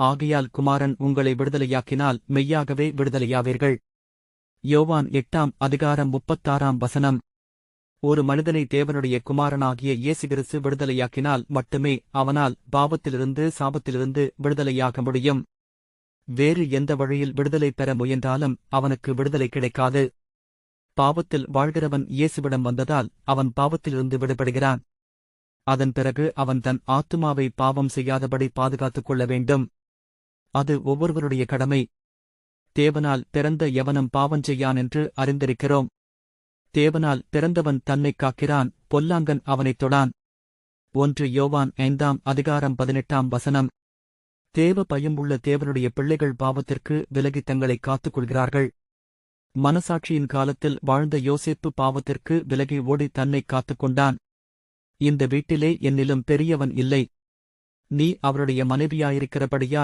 ஆகையால் குமாரன் உங்களை விடுதலையாக்கினால் மெய்யாகவே விடுதலையாவீர்கள். யோவான் 8:36. ஒரு மனிதனை தேவனுடைய குமாரனாகிய இயேசு கிறிஸ்து விடுதலையாக்கினால் மட்டுமே அவனால் பாவத்திலிருந்து சாபத்திலிருந்து விடுதலையாக முடியும். வேறு எந்த வழியில் விடுதலை பெற முயன்றாலும் அவனுக்கு விடுதலை கிடைக்காது. பாவத்தில் வாழ்கிறவன் இயேசுவிடம் வந்ததால் அவன் பாவத்திலிருந்து விடுபடுகிறான். அதன் பிறகு அவன் தன் ஆத்துமாவை பாவம் செய்யாதபடி பாதுகாத்துக் கொள்ள வேண்டும். அது ஒவ்வொருவருடைய கடமை. தேவனால் பிறந்த எவனும் பாவஞ்செய்யான் என்று அறிந்திருக்கிறோம். தேவனால் பிறந்தவன் தன்னைக் காக்கிறான், பொல்லாங்கன் அவனைத் தொடான். 1 யோவான் 5:18. தேவ பயம் உள்ள தேவனுடைய பிள்ளைகள் பாவத்திற்கு விலகி தங்களை காத்துக் கொள்கிறார்கள். மனசாட்சியின் காலத்தில் வாழ்ந்த யோசேப்பு பாவத்திற்கு விலகி ஓடி தன்னைக் காத்துக்கொண்டான். இந்த வீட்டிலே என்னிலும் பெரியவன் இல்லை. நீ அவருடைய மனைவியாயிருக்கிறபடியால்